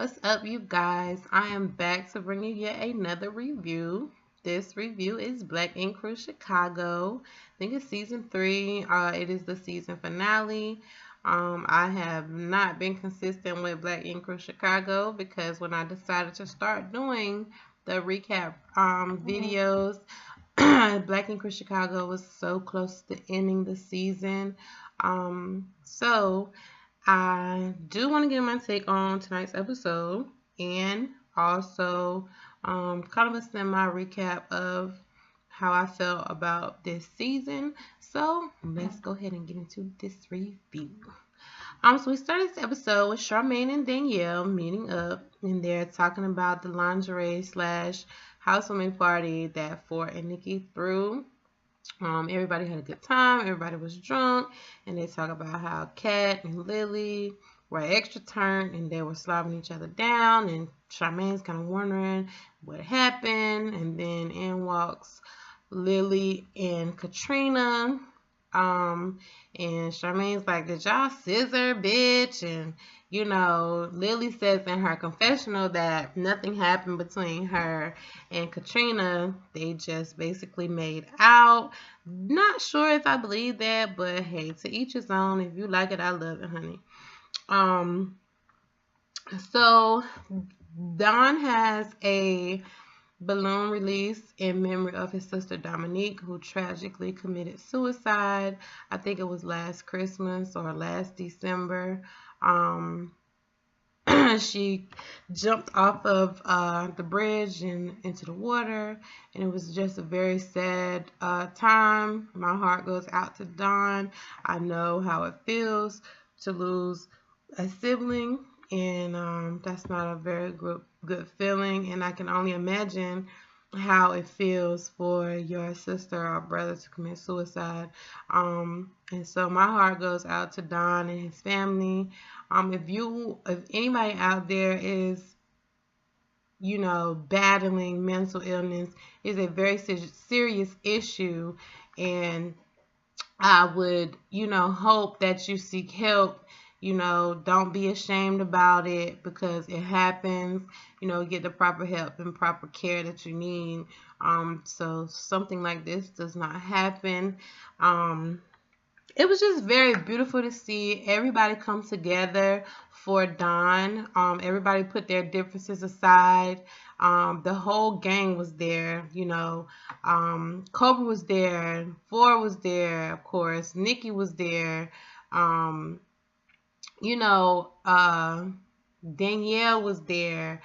What's up, you guys? I am back to bring you yet another review. This review is Black Ink Crew Chicago. I think it's season 3. It is the season finale. I have not been consistent with Black Ink Crew Chicago because when I decided to start doing the recap videos, Black Ink Crew Chicago was so close to ending the season. So I do want to give my take on tonight's episode and also kind of a semi recap of how I felt about this season. So let's go ahead and get into this review. So we started this episode with Charmaine and Danielle meeting up, and they're talking about the lingerie slash housewarming party that Ford and Nikki threw. Everybody had a good time. Everybody was drunk, and they talk about how Kat and Lily were extra turned, and they were slobbing each other down. And Charmaine's kind of wondering what happened, and then in walks Lily and Katrina. And Charmaine's like, "Did y'all scissor, bitch?" And Lily says in her confessional that nothing happened between her and Katrina. They just basically made out. Not sure if I believe that, but hey, to each his own. If you like it, I love it, honey. So Don has a balloon release in memory of his sister Dominique, who tragically committed suicide. I think it was last Christmas or last December. She jumped off of the bridge and into the water, and it was just a very sad time. My heart goes out to Dawn. I know how it feels to lose a sibling, and that's not a very good feeling, and I can only imagine how it feels for your sister or brother to commit suicide. And so my heart goes out to Don and his family. If anybody out there is, battling mental illness, is a very serious issue, and I would, hope that you seek help. Don't be ashamed about it because it happens. Get the proper help and proper care that you need. So something like this does not happen. It was just very beautiful to see everybody come together for Don. Everybody put their differences aside. The whole gang was there, Cobra was there, Ford was there, of course, Nikki was there, Danielle was there.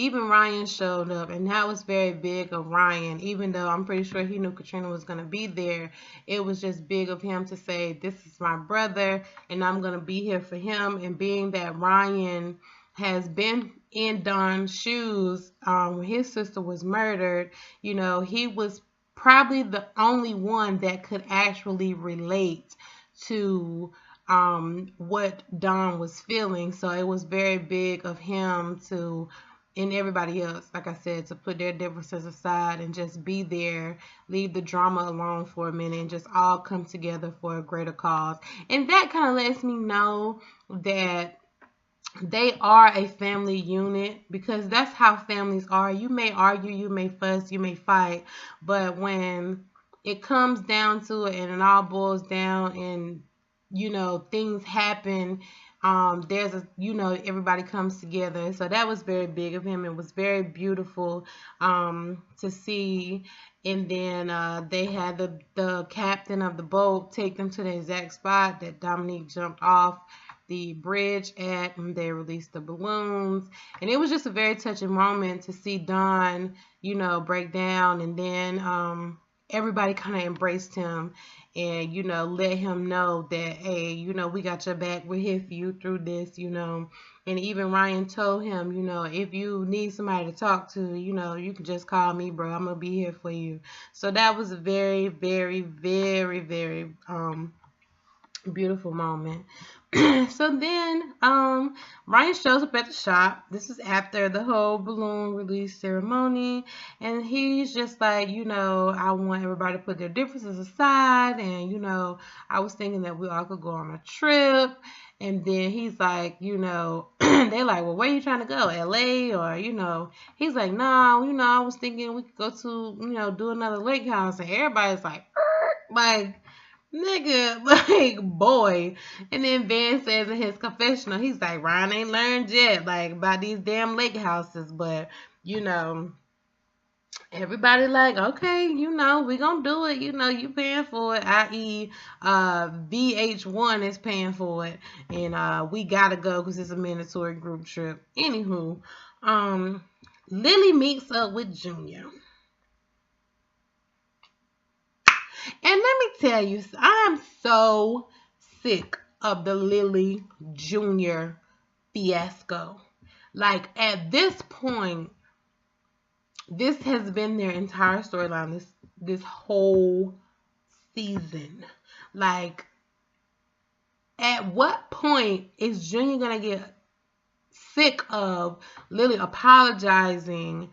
Even Ryan showed up, and that was very big of Ryan. Even though I'm pretty sure he knew Katrina was going to be there, it was just big of him to say, "This is my brother, and I'm going to be here for him." And being that Ryan has been in Don's shoes when his sister was murdered, he was probably the only one that could actually relate to what Don was feeling. So it was very big of him to, and everybody else, like I said, to put their differences aside and just be there, leave the drama alone for a minute, and just all come together for a greater cause. And that kind of lets me know that they are a family unit, because that's how families are. You may argue, you may fuss, you may fight, but when it comes down to it and it all boils down and things happen, there's everybody comes together. So that was very big of him. It was very beautiful to see. And then they had the captain of the boat take them to the exact spot that Dominique jumped off the bridge at, and they released the balloons. And it was just a very touching moment to see Don break down, and then everybody kind of embraced him and, let him know that, hey, we got your back. We're here for you through this, And even Ryan told him, if you need somebody to talk to, you can just call me, bro. I'm going to be here for you. So that was a very, very, very, very beautiful moment. So then Ryan shows up at the shop. This is after the whole balloon release ceremony, and he's just like, I want everybody to put their differences aside, and I was thinking that we all could go on a trip. And then he's like, they like, well, where you trying to go? LA or, he's like, no, I was thinking we could go to, do another lake house. And everybody's like, like, nigga, like, boy. And then Van says in his confessional, he's like, Ryan ain't learned yet, like, about these damn lake houses. But, everybody like, okay, we gonna do it. You paying for it, i.e. VH1 is paying for it. And we gotta go because it's a mandatory group trip. Anywho, Lily meets up with Junior. And let me tell you, I'm so sick of the Lily Junior fiasco. Like, at this point, this has been their entire storyline this whole season. Like, at what point is Junior gonna get sick of Lily apologizing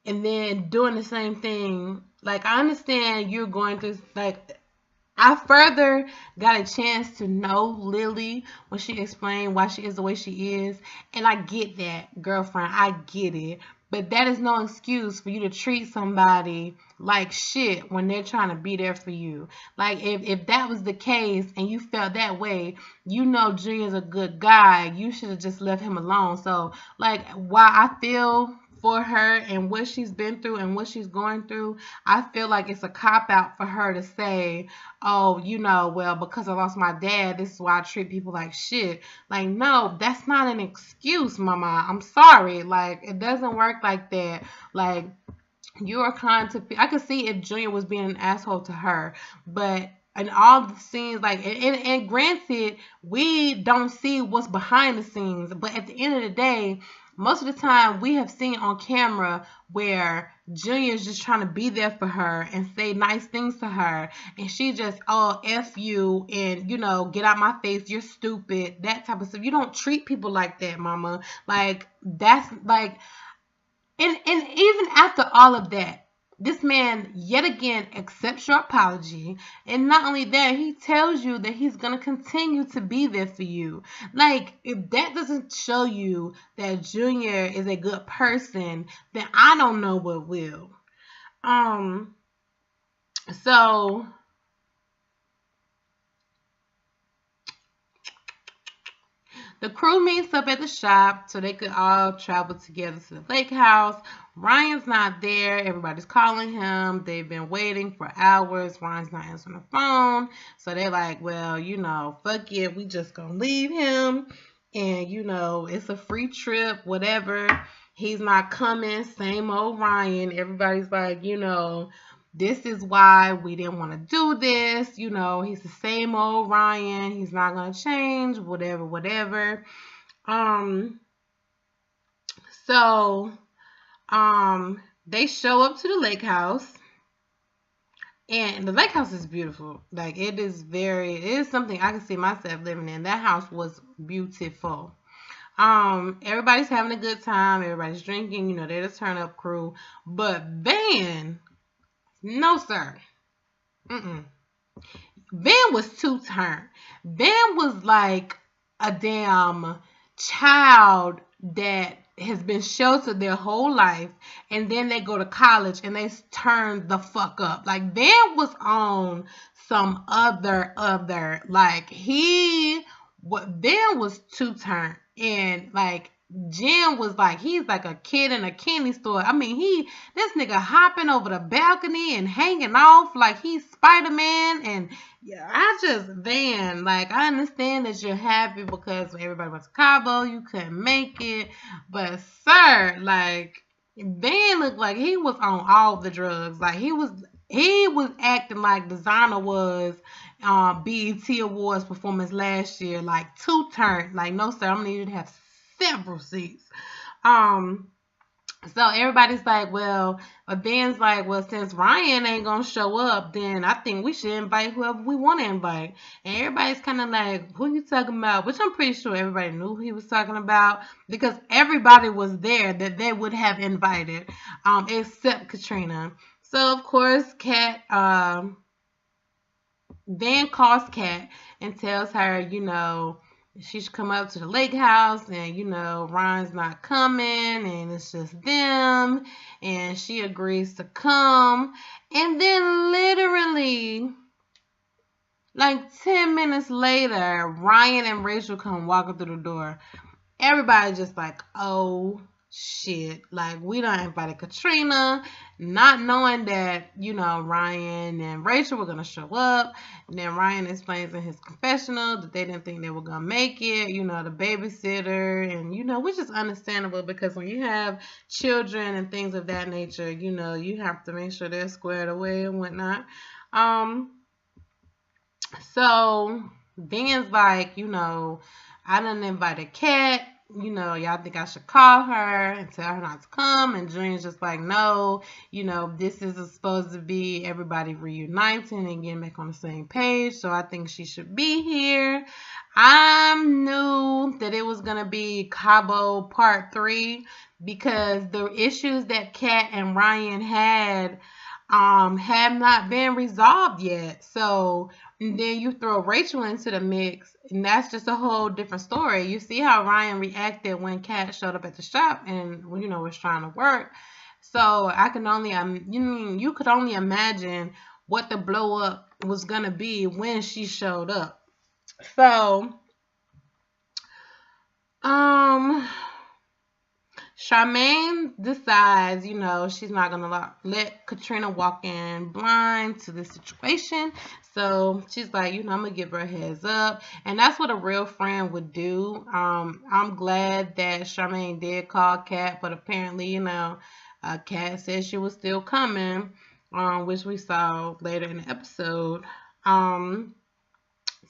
and then doing the same thing? Like, I understand you're going through, like, I further got a chance to know Lily when she explained why she is the way she is. And I get that, girlfriend. I get it. But that is no excuse for you to treat somebody like shit when they're trying to be there for you. Like, if that was the case and you felt that way, Junior's a good guy. You should have just left him alone. So, like, while I feel for her and what she's been through and what she's going through, I feel like it's a cop-out for her to say, oh, well, because I lost my dad, this is why I treat people like shit. Like, no, that's not an excuse, mama. I'm sorry. Like, it doesn't work like that. Like, you are kind to... I could see if Junior was being an asshole to her, but... And all the scenes, like, and granted, we don't see what's behind the scenes, but at the end of the day, most of the time we have seen on camera where Junior's just trying to be there for her and say nice things to her, and she just, oh, F you, and, get out my face, you're stupid, that type of stuff. You don't treat people like that, mama. Like, that's, like, and even after all of that, this man yet again accepts your apology, and not only that, he tells you that he's gonna continue to be there for you. Like, if that doesn't show you that Junior is a good person, then I don't know what will. So the crew meets up at the shop so they could all travel together to the lake house. Ryan's not there. Everybody's calling him. They've been waiting for hours. Ryan's not answering the phone. So they're like, well, fuck it. We just gonna leave him. And, it's a free trip, whatever. He's not coming. Same old Ryan. Everybody's like, this is why we didn't want to do this. He's the same old Ryan. He's not going to change, whatever. So, they show up to the lake house. And the lake house is beautiful. Like, it is something I can see myself living in. That house was beautiful. Everybody's having a good time. Everybody's drinking. They're the turn-up crew. But Van... No, sir. Van was too turned. Van was like a damn child that has been sheltered their whole life, and then they go to college and they turn the fuck up. Like, Van was on some other, like, Van was too turned, and like, Jim was like, he's like a kid in a candy store. I mean, this nigga hopping over the balcony and hanging off like he's Spider-Man. And yeah, Van, like, I understand that you're happy because everybody went to Cabo, you couldn't make it. But, sir, like, Van looked like he was on all the drugs. Like, he was acting like Designer was BET Awards performance last year. Like, too turned. Like, no, sir, I'm going to need you to have several seats. So everybody's like, well, Ben's like, well, since Ryan ain't gonna show up, then I think we should invite whoever we want to invite. And everybody's kind of like, who you talking about? Which I'm pretty sure everybody knew who he was talking about, because everybody was there that they would have invited, except Katrina. So of course, Kat Van calls Kat and tells her, she should come up to the lake house, and Ryan's not coming and it's just them, and she agrees to come. And then literally like 10 minutes later, Ryan and Rachel come walking through the door. Everybody just like, oh shit. Like, we done invited Katrina, not knowing that, Ryan and Rachel were going to show up. And then Ryan explains in his confessional that they didn't think they were going to make it, the babysitter. And, which is understandable, because when you have children and things of that nature, you have to make sure they're squared away and whatnot. So Van's like, I done invited Kat. Y'all think I should call her and tell her not to come? And Junior's just like, no, this is supposed to be everybody reuniting and getting back on the same page. So I think she should be here. I knew that it was going to be Cabo Part 3, because the issues that Kat and Ryan had have not been resolved yet. So, and then you throw Rachel into the mix, and that's just a whole different story. You see how Ryan reacted when Kat showed up at the shop and, was trying to work. So I can only, you could only imagine what the blow up was going to be when she showed up. So, Charmaine decides, she's not going to let Katrina walk in blind to this situation. So she's like, I'm going to give her a heads up. And that's what a real friend would do. I'm glad that Charmaine did call Kat, but apparently, Kat said she was still coming, which we saw later in the episode.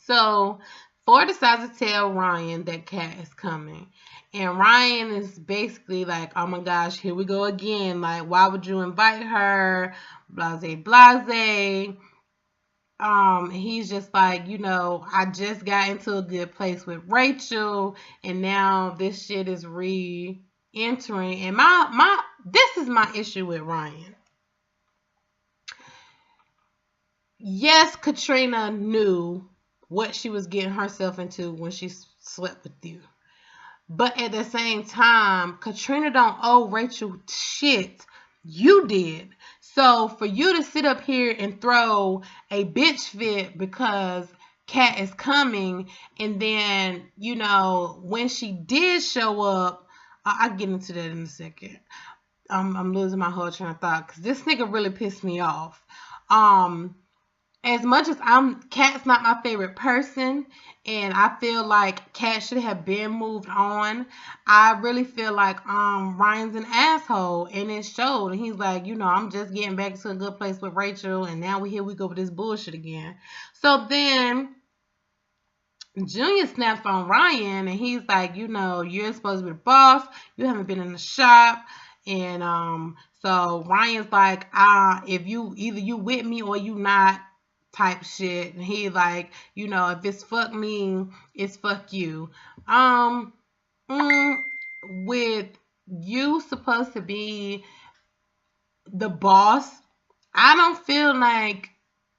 So Ford decides to tell Ryan that Kat is coming. And Ryan is basically like, oh my gosh, here we go again. Like, why would you invite her? Blase, blase. He's just like, I just got into a good place with Rachel, and now this shit is re-entering. And this is my issue with Ryan. Yes, Katrina knew what she was getting herself into when she slept with you. But at the same time, Katrina don't owe Rachel shit. You did. So for you to sit up here and throw a bitch fit because Kat is coming, and then, when she did show up, I'll get into that in a second. I'm losing my whole train of thought, because this nigga really pissed me off. As much as Kat's not my favorite person, and I feel like Kat should have been moved on, I really feel like Ryan's an asshole, and it showed. And he's like, I'm just getting back to a good place with Rachel, and now here we go with this bullshit again. So then Junior snaps on Ryan, and he's like, you're supposed to be the boss. You haven't been in the shop. And so Ryan's like, if you with me or you not, type shit. And he like, if it's fuck me, it's fuck you. With you supposed to be the boss, I don't feel like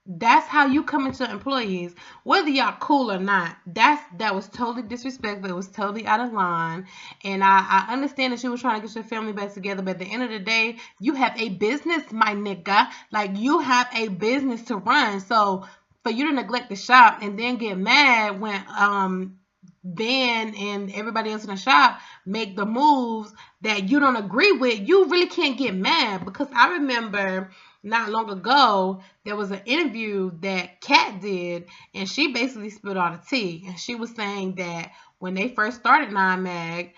that's how you come into employees, whether y'all cool or not. That was totally disrespectful. It was totally out of line. And I understand that you were trying to get your family back together, but at the end of the day, you have a business, my nigga. Like, you have a business to run. So for you to neglect the shop and then get mad when Ben and everybody else in the shop make the moves that you don't agree with, you really can't get mad. Because I remember not long ago, there was an interview that Kat did, and she basically spilled all the tea. And she was saying that when they first started 9mag,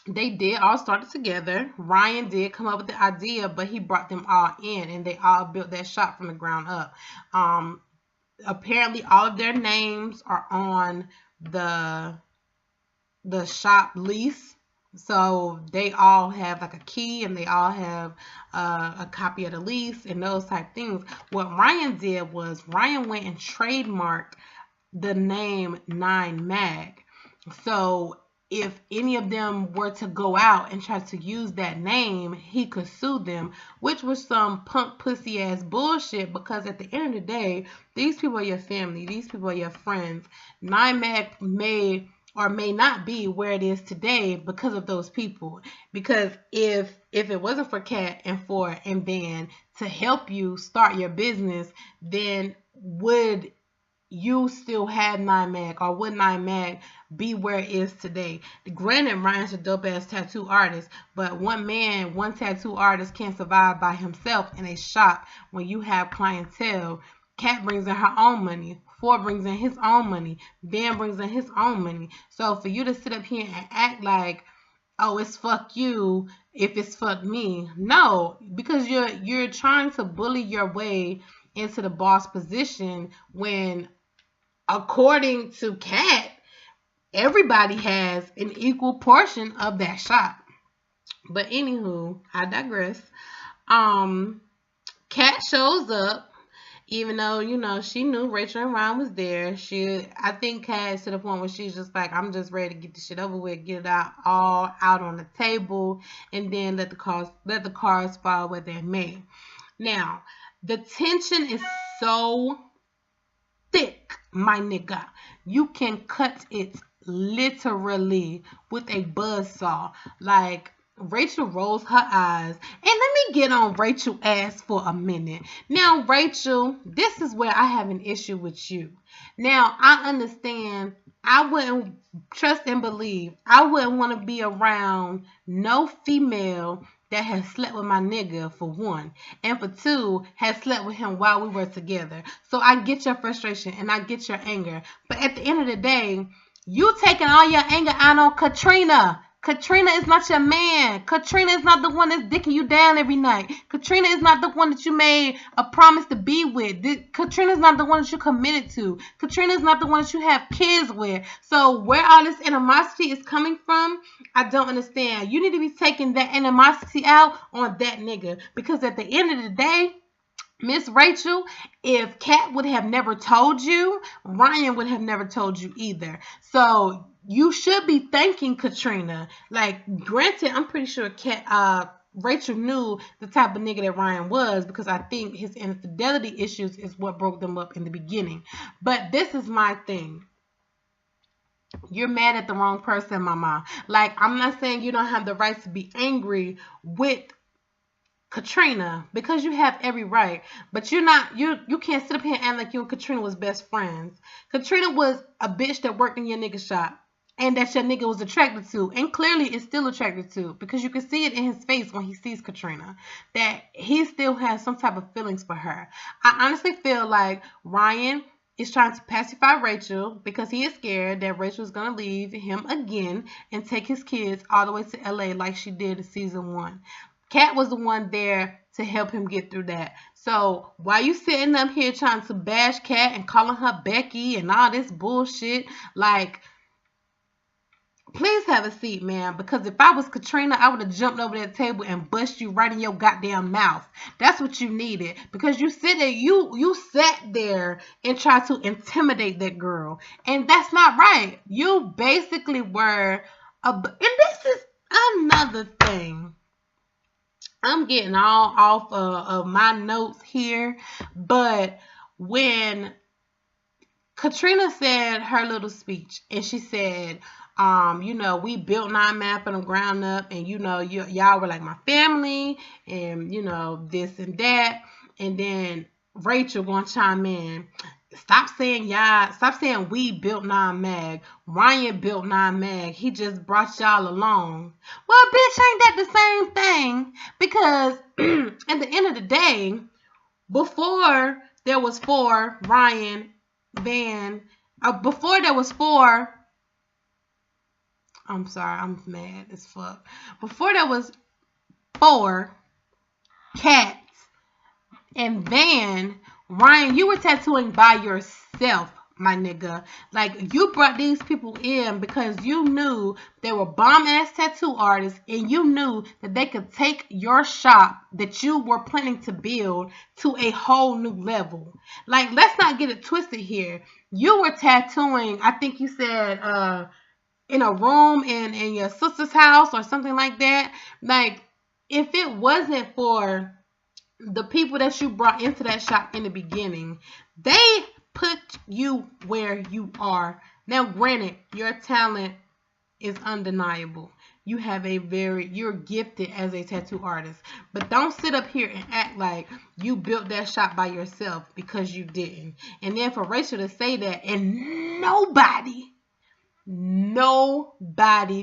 they did all start together. Ryan did come up with the idea, but he brought them all in, and they all built that shop from the ground up. Apparently, all of their names are on the shop lease. So they all have like a key, and they all have a copy of the lease and those type things. What Ryan did was Ryan went and trademarked the name 9mag. So if any of them were to go out and try to use that name, he could sue them, which was some punk pussy ass bullshit, because at the end of the day, these people are your family, these people are your friends. Nine Mag may or may not be where it is today because of those people. Because if it wasn't for Kat and Van to help you start your business, then would you still have Nine Mag, or would Nine Mag be where it is today? Granted, Ryan's a dope ass tattoo artist, but one tattoo artist can't survive by himself in a shop when you have clientele. Kat brings in her own money. Ford brings in his own money. Ben brings in his own money. So for you to sit up here and act like, oh, it's fuck you if it's fuck me, no, because you're trying to bully your way into the boss position when, according to Kat, everybody has an equal portion of that shop. But anywho, I digress. Kat shows up, even though, she knew Rachel and Ryan was there. I think Kat to the point where she's just like, I'm just ready to get this shit over with, get it all out on the table, and then let the cards fall where they may. Now, the tension is so thick, my nigga. You can cut it literally with a buzzsaw. Like, Rachel rolls her eyes. And let me get on Rachel's ass for a minute. Now, Rachel, this is where I have an issue with you. Now, I understand. I wouldn't trust and believe. I wouldn't want to be around no female that has slept with my nigga, for one, and for two, has slept with him while we were together. So I get your frustration and I get your anger. But at the end of the day, you taking all your anger out on Katrina. Katrina is not your man. Katrina is not the one that's dicking you down every night. Katrina is not the one that you made a promise to be with. Katrina is not the one that you committed to. Katrina is not the one that you have kids with. So where all this animosity is coming from, I don't understand. You need to be taking that animosity out on that nigga. Because at the end of the day, Miss Rachel, if Kat would have never told you, Ryan would have never told you either. So you should be thanking Katrina. Like, granted, I'm pretty sure Rachel knew the type of nigga that Ryan was, because I think his infidelity issues is what broke them up in the beginning. But this is my thing. You're mad at the wrong person, mama. Like, I'm not saying you don't have the right to be angry with Katrina, because you have every right, but you can't sit up here and act like you and Katrina was best friends. Katrina was a bitch that worked in your nigga shop, and that your nigga was attracted to, and clearly is still attracted to, because you can see it in his face when he sees Katrina, that he still has some type of feelings for her. I honestly feel like Ryan is trying to pacify Rachel because he is scared that Rachel is going to leave him again and take his kids all the way to LA like she did in season 1. Kat was the one there to help him get through that. So while you sitting up here trying to bash Kat and calling her Becky and all this bullshit, like, please have a seat, man. Because if I was Katrina, I would have jumped over that table and bust you right in your goddamn mouth. That's what you needed. Because you sit there, you sat there and tried to intimidate that girl. And that's not right. You basically were and this is another thing. I'm getting all off of my notes here, but when Katrina said her little speech, and she said, we built Nine Mag from the ground up, and y'all were like my family, and this and that, and then Rachel gonna chime in. Stop saying y'all. Stop saying we built Nine Mag. Ryan built Nine Mag. He just brought y'all along. Well, bitch, ain't that the same thing? Because at the end of the day, before there was 4 Ryan, Van, before there was 4. I'm sorry, I'm mad as fuck. Before there was 4 Cats and Van, Ryan, you were tattooing by yourself, my nigga. Like, you brought these people in because you knew they were bomb-ass tattoo artists, and you knew that they could take your shop that you were planning to build to a whole new level. Like, let's not get it twisted here. You were tattooing, I think you said, in a room in your sister's house or something like that. Like, if it wasn't for the people that you brought into that shop in the beginning, they put you where you are. Now, granted, your talent is undeniable. You're gifted as a tattoo artist. But don't sit up here and act like you built that shop by yourself, because you didn't. And then for Rachel to say that and nobody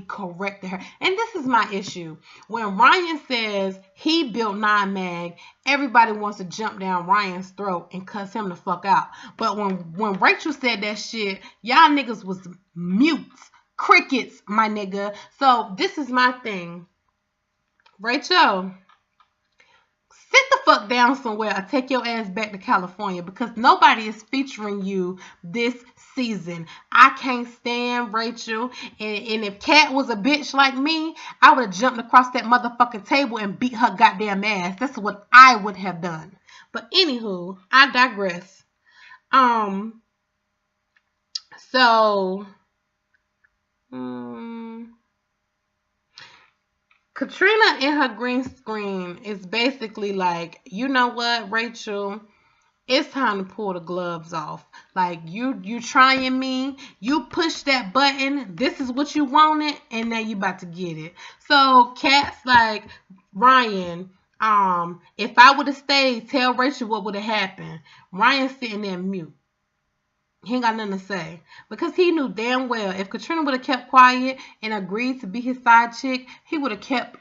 corrected her. And this is my issue. When Ryan says he built Nine Mag, everybody wants to jump down Ryan's throat and cuss him the fuck out. But when Rachel said that shit, y'all niggas was mutes. Crickets, my nigga. So this is my thing. Rachel, sit the fuck down somewhere or take your ass back to California, because nobody is featuring you this season. I can't stand Rachel. And if Kat was a bitch like me, I would have jumped across that motherfucking table and beat her goddamn ass. That's what I would have done. But anywho, I digress. So Katrina in her green screen is basically like, you know what, Rachel, it's time to pull the gloves off. Like, you trying me, you push that button, this is what you wanted, and now you about to get it. So Kat's like, Ryan, if I would have stayed, tell Rachel what would have happened. Ryan's sitting there mute. He ain't got nothing to say, because he knew damn well if Katrina would have kept quiet and agreed to be his side chick, he would have kept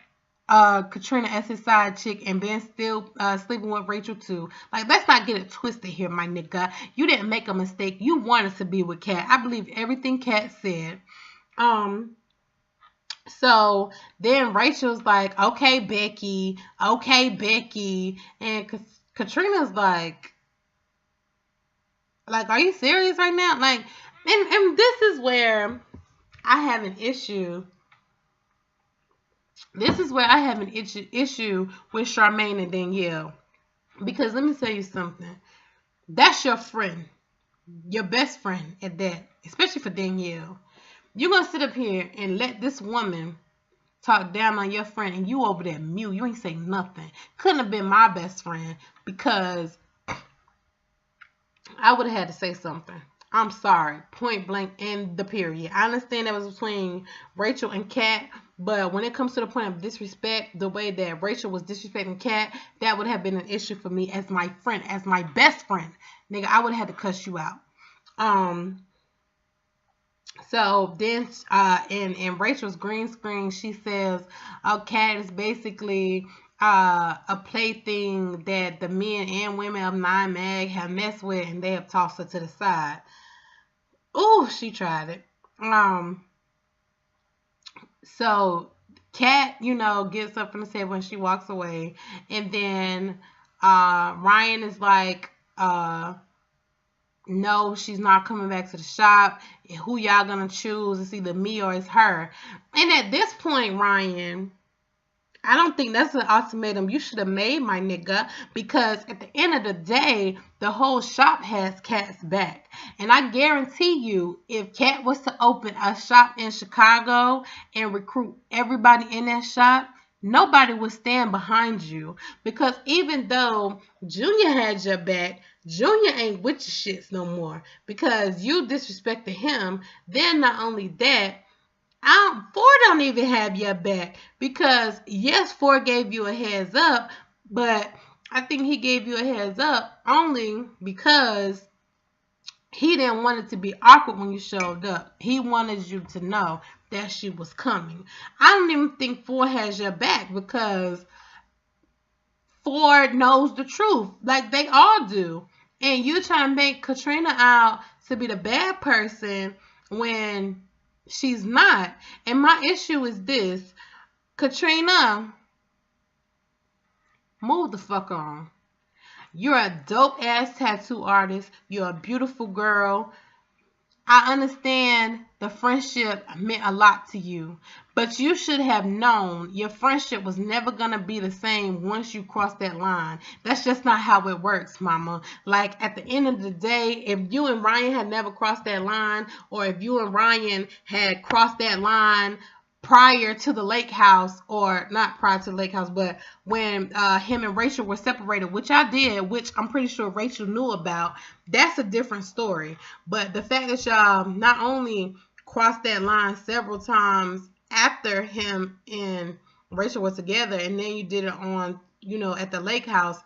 Katrina as his side chick and been still sleeping with Rachel too. Like, let's not get it twisted here, my nigga. You didn't make a mistake. You wanted to be with Kat. I believe everything Kat said. So then Rachel's like, okay, Becky, and Katrina's like, are you serious right now? Like, and this is where I have an issue. This is where I have an issue with Charmaine and Danielle. Because let me tell you something. That's your friend. Your best friend at that. Especially for Danielle. You're going to sit up here and let this woman talk down on your friend, and you over there mute. You ain't say nothing. Couldn't have been my best friend, because I would have had to say something. I'm sorry. Point blank, and the period. I understand that was between Rachel and Kat, but when it comes to the point of disrespect, the way that Rachel was disrespecting Kat, that would have been an issue for me as my friend, as my best friend. Nigga, I would have had to cuss you out. So then in Rachel's green screen, she says, Kat is basically a plaything that the men and women of Nine Mag have messed with, and they have tossed her to the side. Ooh, she tried it. So Kat, gets up from the table and she walks away, and then Ryan is like, no, she's not coming back to the shop. Who y'all gonna choose? It's either me or it's her. And at this point, Ryan, I don't think that's an ultimatum you should have made, my nigga, because at the end of the day, the whole shop has Kat's back. And I guarantee you, if Kat was to open a shop in Chicago and recruit everybody in that shop, nobody would stand behind you. Because even though Junior had your back, Junior ain't with your shits no more, because you disrespected him. Then not only that, Ford don't even have your back, because yes, Ford gave you a heads up, but I think he gave you a heads up only because he didn't want it to be awkward when you showed up. He wanted you to know that she was coming. I don't even think Ford has your back, because Ford knows the truth, like they all do. And you trying to make Katrina out to be the bad person when she's not. And my issue is this. Katrina, move the fuck on. You're a dope ass tattoo artist. You're a beautiful girl. I understand the friendship meant a lot to you, but you should have known your friendship was never going to be the same once you cross that line. That's just not how it works, mama. Like, at the end of the day, if you and Ryan had never crossed that line, or if you and Ryan had crossed that line prior to the lake house, or not prior to the lake house, but when him and Rachel were separated, which I did, which I'm pretty sure Rachel knew about, that's a different story. But the fact that y'all not only crossed that line several times after him and Rachel were together, and then you did it on, at the lake house,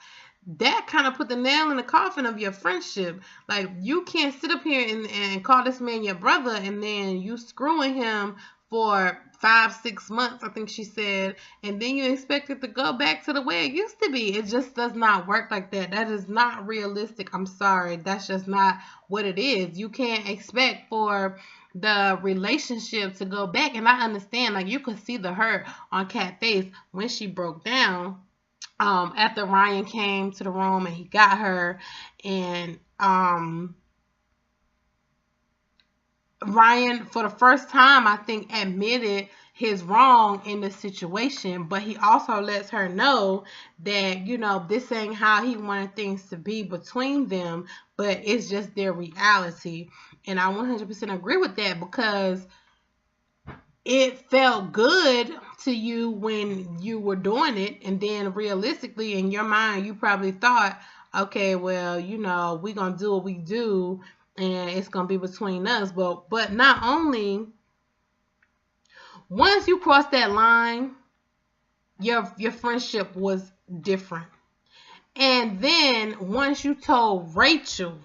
that kind of put the nail in the coffin of your friendship. Like, you can't sit up here and call this man your brother, and then you screwing him for 5-6 months, I think she said, and then you expect it to go back to the way it used to be. It just does not work like that. That is not realistic. I'm sorry. That's just not what it is. You can't expect for the relationship to go back. And I understand, like, you could see the hurt on Kat's face when she broke down after Ryan came to the room and he got her, and Ryan, for the first time, I think, admitted his wrong in the situation, but he also lets her know that, this ain't how he wanted things to be between them, but it's just their reality. And I 100% agree with that, because it felt good to you when you were doing it, and then realistically in your mind, you probably thought, okay, well, we're going to do what we do, and it's going to be between us. But not only, once you cross that line, your friendship was different. And then once you told Rachel,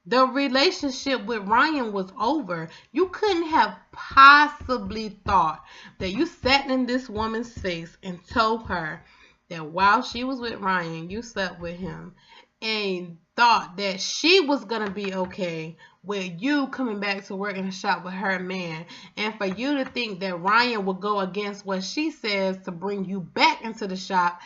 the relationship with Ryan was over. You couldn't have possibly thought that you sat in this woman's face and told her that while she was with Ryan, you slept with him, and thought that she was going to be okay with you coming back to work in the shop with her man. And for you to think that Ryan would go against what she says to bring you back into the shop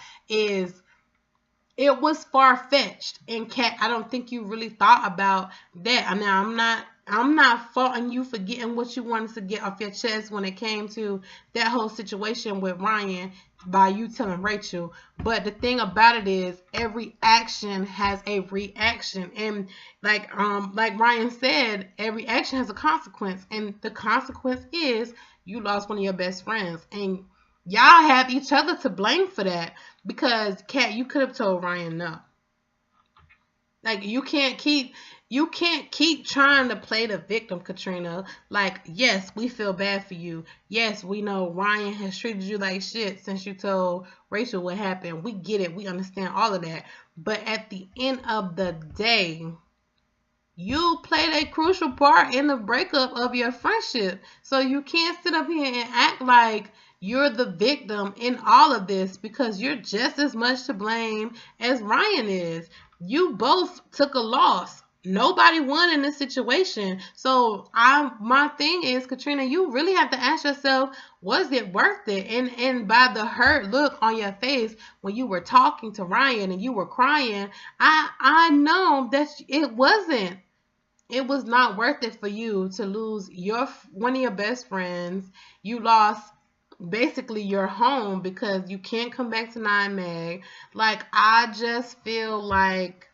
it was far-fetched. And Kat, I don't think you really thought about that. I mean, I'm not faulting you for getting what you wanted to get off your chest when it came to that whole situation with Ryan by you telling Rachel. But the thing about it is, every action has a reaction. And like Ryan said, every action has a consequence. And the consequence is you lost one of your best friends. And y'all have each other to blame for that. Because, Kat, you could have told Ryan no. Like, you can't keep trying to play the victim, Katrina. Like, yes, we feel bad for you. Yes, we know Ryan has treated you like shit since you told Rachel what happened. We get it. We understand all of that. But at the end of the day, you played a crucial part in the breakup of your friendship. So you can't sit up here and act like you're the victim in all of this, because you're just as much to blame as Ryan is. You both took a loss. Nobody won in this situation. So my thing is, Katrina, you really have to ask yourself, was it worth it? And by the hurt look on your face when you were talking to Ryan and you were crying, I know that it wasn't. It was not worth it for you to lose one of your best friends. You lost basically your home because you can't come back to 9MAG. Like, I just feel like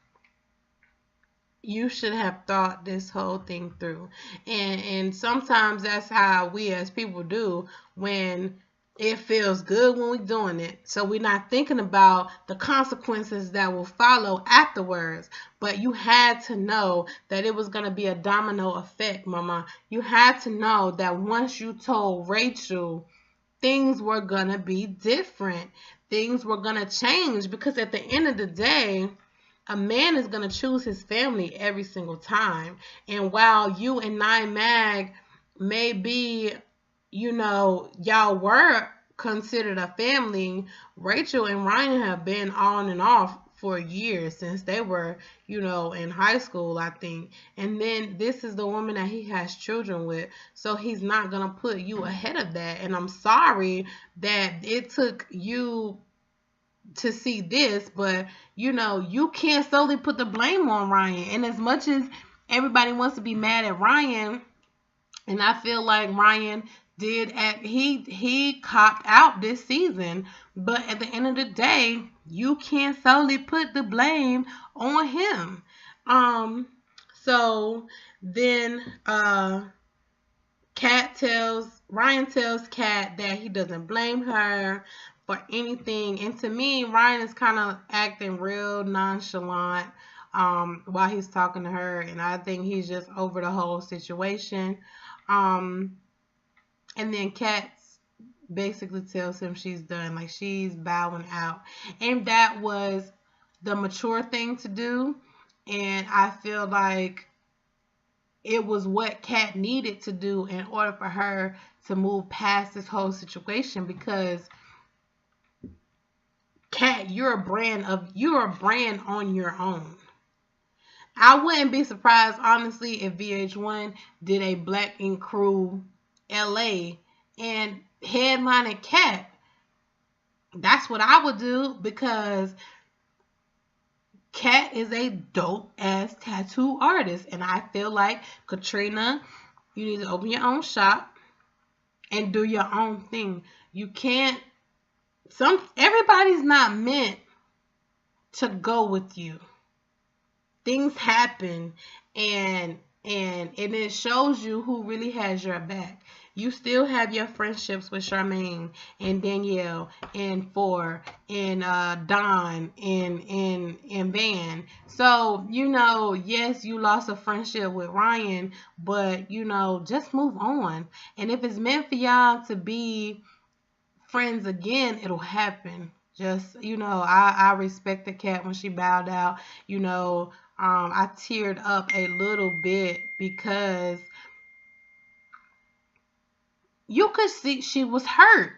you should have thought this whole thing through. And sometimes that's how we as people do when it feels good when we're doing it. So we're not thinking about the consequences that will follow afterwards. But you had to know that it was going to be a domino effect, Mama. You had to know that once you told Rachel, things were going to be different. Things were going to change, because at the end of the day, a man is going to choose his family every single time. And while you and 9MAG may be, y'all were considered a family, Rachel and Ryan have been on and off for years, since they were, in high school, I think. And then this is the woman that he has children with. So he's not going to put you ahead of that. And I'm sorry that it took you to see this, but you can't solely put the blame on Ryan. And as much as everybody wants to be mad at Ryan, and I feel like Ryan did act, he copped out this season, but at the end of the day, you can't solely put the blame on him. Um so then Ryan tells Kat that he doesn't blame her for anything. And to me, Ryan is kind of acting real nonchalant while he's talking to her. And I think he's just over the whole situation. Um, and then Kat basically tells him she's done, like she's bowing out. And that was the mature thing to do. And I feel like it was what Kat needed to do in order for her to move past this whole situation, because Kat, you're a brand on your own. I wouldn't be surprised, honestly, if VH1 did a Black Ink Crew LA and headlining Kat. That's what I would do, because Kat is a dope ass tattoo artist, and I feel like, Katrina, you need to open your own shop and do your own thing. You can't, everybody's not meant to go with you. Things happen, and it shows you who really has your back. You still have your friendships with Charmaine and Danielle and Four and Don and Van. So, yes, you lost a friendship with Ryan, but just move on. And if it's meant for y'all to be friends again, it'll happen. Just, I respected Kat when she bowed out. I teared up a little bit, because you could see she was hurt.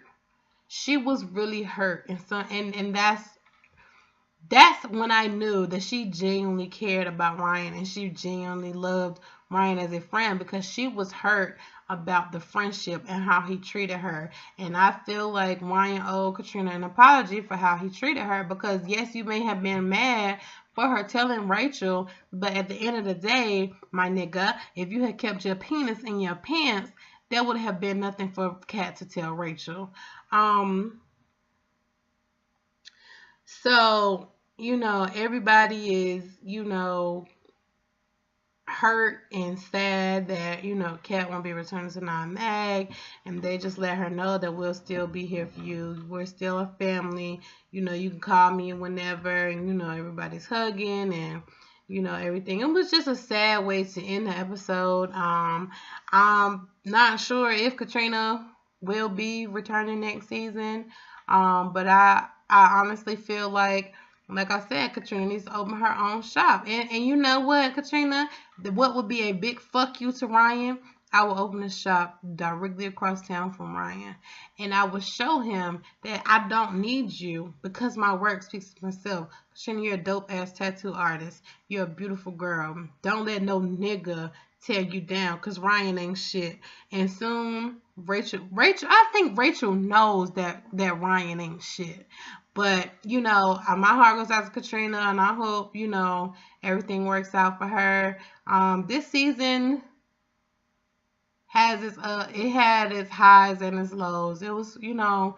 She was really hurt. And so, and that's when I knew that she genuinely cared about Ryan, and she genuinely loved Ryan as a friend, because she was hurt about the friendship and how he treated her. And I feel like Ryan owed Katrina an apology for how he treated her, because yes, you may have been mad for her telling Rachel, but at the end of the day, my nigga, if you had kept your penis in your pants, there would have been nothing for Kat to tell Rachel. So, everybody is, hurt and sad that, Kat won't be returning to Non-Mag, and they just let her know that we'll still be here for you. We're still a family. You can call me whenever, and, everybody's hugging and, everything. It was just a sad way to end the episode. I'm not sure if Katrina will be returning next season, but I honestly feel like I said, Katrina needs to open her own shop. And you know what, Katrina? What would be a big fuck you to Ryan? I will open a shop directly across town from Ryan. And I will show him that I don't need you, because my work speaks for myself. Katrina, you're a dope ass tattoo artist. You're a beautiful girl. Don't let no nigga tear you down, because Ryan ain't shit. And soon, Rachel, I think Rachel knows that Ryan ain't shit. But, my heart goes out to Katrina, and I hope, everything works out for her. This season had its highs and its lows. It was, out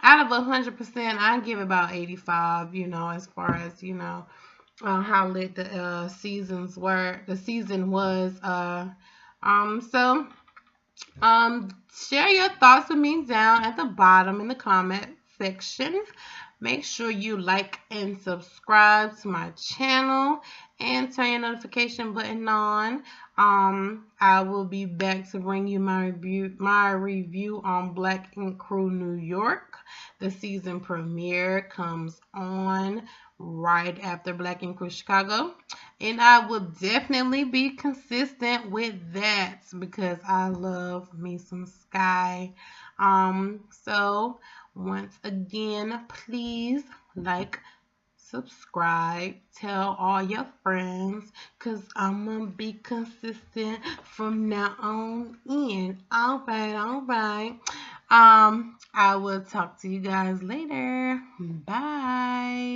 of 100%, I give about 85, as far as, how lit the season was. Share your thoughts with me down at the bottom in the comment section. Make sure you like and subscribe to my channel and turn your notification button on. I will be back to bring you my review on Black Ink Crew New York. The season premiere comes on right after Black Ink Crew Chicago, and I will definitely be consistent with that, because I love me some Sky. So once again, please like, subscribe, tell all your friends, because I'm going to be consistent from now on in. All right. I will talk to you guys later. Bye.